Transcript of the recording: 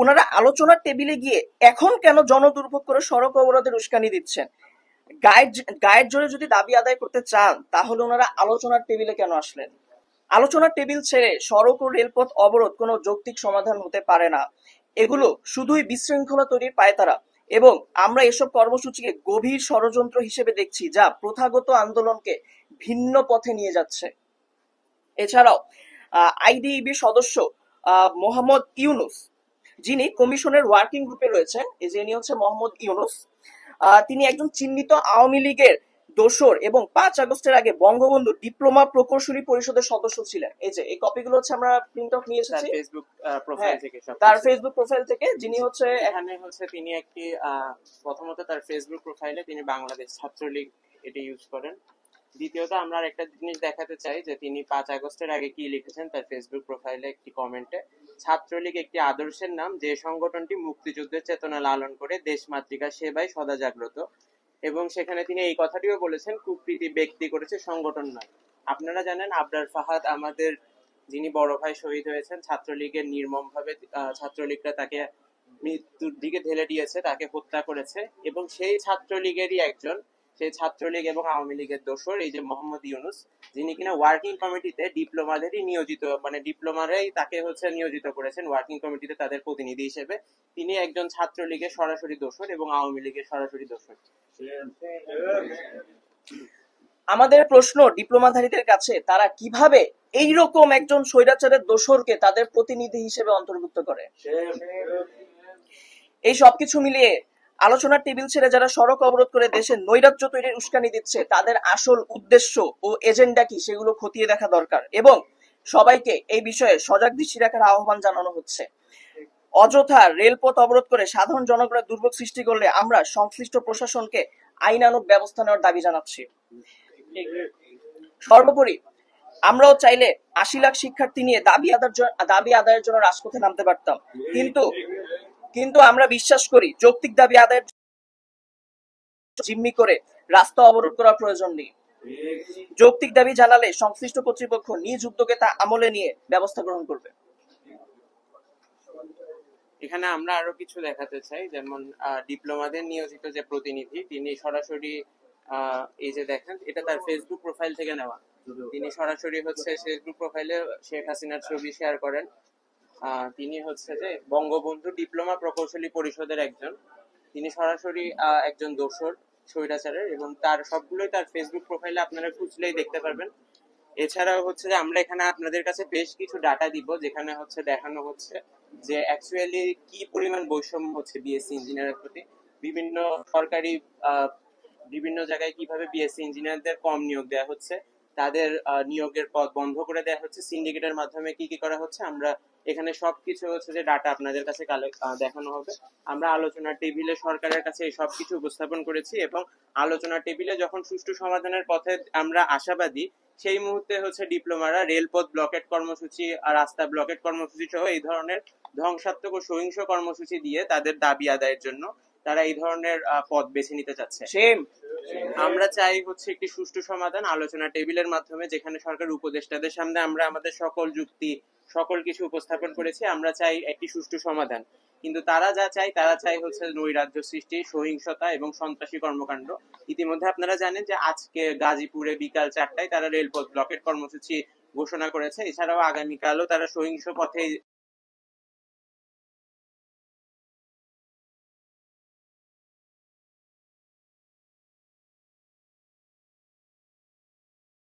ওনারা আলোচনার টেবিলে গিয়ে এখন কেন জনদুর্ভোগ করে সড়ক অবরোধের উস্কানি দিচ্ছেন? গায়ের জোরে যদি দাবি আদায় করতে চান তাহলে ওনারা আলোচনার টেবিলে কেন আসলেন? আলোচনার টেবিল ছেড়ে সড়ক ও রেলপথ অবরোধ কোনো যৌক্তিক সমাধান হতে পারে না। এগুলো শুধুই বিশৃঙ্খলা তৈরির পায়তারা, এবং আমরা এসব কর্মসূচিকে গভীর ষড়যন্ত্র হিসেবে দেখছি যা প্রথাগত আন্দোলনকে ভিন্ন পথে নিয়ে যাচ্ছে। এছাড়াও আইডিইবি সদস্য মোহাম্মদ ইউনুস, যিনি কমিশনের ওয়ার্কিং গ্রুপে রয়েছেন, যিনি হচ্ছে মোহাম্মদ ইউনুস, তিনি একজন চিহ্নিত আওয়ামী লীগের দোসর এবং 5 আগস্টের আগে বঙ্গবন্ধু ডিপ্লোমা প্রকৌশলী পরিষদের সদস্য ছিলেন। এই যে এই কপিগুলো হচ্ছে আমরা প্রিন্ট আউট নিয়ে এসেছি ফেসবুক প্রোফাইল থেকে, তার ফেসবুক প্রোফাইল থেকে, যিনি হচ্ছে এখানে হচ্ছে তিনি একটি প্রথমত তার ফেসবুক প্রোফাইলে তিনি বাংলাদেশ ছাত্রলীগ এটি ইউজ করেন। দ্বিতীয়ত আমরা একটা জিনিস দেখাতে চাই যে তিনি 5 আগস্টের আগে কি লিখেছেন তার ফেসবুক প্রোফাইলে একটি কমেন্টে, ছাত্রলীগ একটি আদর্শের নাম যে সংগঠনটি মুক্তিযুদ্ধের চেতনা লালন করে দেশ মাতৃকার সেবায় সদা জাগ্রত, এবং সেখানে তিনি এই কথাটিও বলেছেন কুপ্রীতি ব্যক্তি করেছে সংগঠন নয়। আপনারা জানেন আবরার ফাহাদ আমাদের যিনি বড় ভাই শহীদ হয়েছেন ছাত্রলীগের নির্মমভাবে, ছাত্রলীগরা তাকে মৃত্যুর দিকে ঠেলে দিয়েছে, তাকে হত্যা করেছে, এবং সেই ছাত্রলীগেরই একজন, সেই ছাত্রলীগ এবং আওয়ামী লীগের দোসর এই যে মোহাম্মদ ইউনুস, যিনি কিনা ওয়ার্কিং কমিটিতে ডিপ্লোমাদেরই নিয়োজিত, মানে ডিপ্লোমারাই তাকে হচ্ছে নিয়োজিত করেছেন ওয়ার্কিং কমিটিতে তাদের প্রতিনিধি হিসেবে। তিনি একজন ছাত্রলীগের সরাসরি দোসর এবং আওয়ামী লীগের সরাসরি দোসর। আমাদের প্রশ্ন ডিপ্লোমাধারীদের কাছে, তারা কিভাবে এইরকম একজন স্বৈরাচারের দোসরকে তাদের প্রতিনিধি হিসেবে অন্তর্ভুক্ত করে? এই সবকিছু মিলিয়ে আলোচনার টেবিল ছেড়ে যারা সড়ক অবরোধ করে দেশের নৈরাজ্য তৈরির উস্কানি দিচ্ছে তাদের আসল উদ্দেশ্য ও এজেন্ডা কি সেগুলো খতিয়ে দেখা দরকার, এবং সবাইকে এই বিষয়ে সজাগ দৃষ্টি রাখার আহ্বান জানানো হচ্ছে। অযথা রেলপথ অবরোধ করে সাধারণ জনগণের দুর্ভোগ সৃষ্টি করলে আমরা সংশ্লিষ্ট প্রশাসনকে আইনানুগ ব্যবস্থা নেওয়ার দাবি জানাচ্ছি। সর্বোপরি আমরাও চাইলে ৮০ লাখ শিক্ষার্থী নিয়ে দাবি আদায়ের জন্য রাজপথে নামতে পারতাম, কিন্তু আমরা বিশ্বাস করি যৌক্তিক দাবি আদায়ের জিম্মি করে রাস্তা অবরোধ করার প্রয়োজন নেই। যৌক্তিক দাবি জানালে সংশ্লিষ্ট কর্তৃপক্ষ নিজ উদ্যোগে তা আমলে নিয়ে ব্যবস্থা গ্রহণ করবে। এখানে আমরা আরো কিছু দেখাতে চাই, যেমন ডিপ্লোমাদের নিয়োজিত যে প্রতিনিধি তিনি সরাসরি এই যে দেখেন এটা তার ফেসবুক প্রোফাইল থেকে নেওয়া, তিনি সরাসরি হচ্ছে ফেসবুক প্রোফাইলে শেখ হাসিনার ছবি শেয়ার করেন। তিনি হচ্ছে যে বঙ্গবন্ধু ডিপ্লোমা প্রকৌশলী পরিষদের একজন, তিনি সরাসরি একজন দোসর স্বৈরাচারের, এবং তার সবগুলোই তার ফেসবুক প্রোফাইলে আপনারা খুঁজলেই দেখতে পারবেন। এছাড়াও হচ্ছে যে আমরা এখানে আপনাদের কাছে বেশ কিছু ডাটা দিব, যেখানে হচ্ছে দেখানো হচ্ছে যে অ্যাকচুয়ালি কি পরিমাণ বৈষম্য হচ্ছে বিএসসি ইঞ্জিনিয়ারের প্রতি। বিভিন্ন সরকারি বিভিন্ন জায়গায় কিভাবে বিএসসি ইঞ্জিনিয়ারদের কম নিয়োগ দেওয়া হচ্ছে, তাদের নিয়োগের পদ বন্ধ করে দেওয়া হচ্ছে, সিন্ডিকেটের মাধ্যমে কি কি করা হচ্ছে, আমরা এখানে সবকিছু হচ্ছে যে ডাটা আপনাদের কাছে দেখানো হবে। আমরা আলোচনা টেবিলে সরকারের কাছে এই সবকিছু উপস্থাপন করেছি, এবং আলোচনা টেবিলে যখন সুষ্ঠু সমাধানের পথে আমরা আশাবাদী, সেই মুহূর্তে হচ্ছে ডিপ্লোমারা রেলপথ ব্লকেট কর্মসূচি, রাস্তা ব্লকেট কর্মসূচি সহ এই ধরনের ধ্বংসাত্মক ও সহিংস কর্মসূচি দিয়ে তাদের দাবি আদায়ের জন্য তারা এই ধরনের পথ বেছে নিতে চাচ্ছে। আমরা চাই হচ্ছে একটি সুষ্ঠু সমাধান আলোচনা টেবিলের মাধ্যমে, যেখানে সরকার উপদেষ্টাদের সামনে আমরা আমাদের সকল যুক্তি সকল কিছু উপস্থাপন করেছি। আমরা চাই একটি সুষ্ঠু সমাধান, কিন্তু তারা চাই হচ্ছে নৈরাজ্য সৃষ্টি, সহিংসতা এবং সন্ত্রাসী কর্মকাণ্ড। ইতিমধ্যে আপনারা জানেন যে আজকে গাজীপুরে বিকাল 4টায় তারা রেলপথ ব্লকেট কর্মসূচি ঘোষণা করেছে। এছাড়াও আগামীকালও তারা সহিংস পথে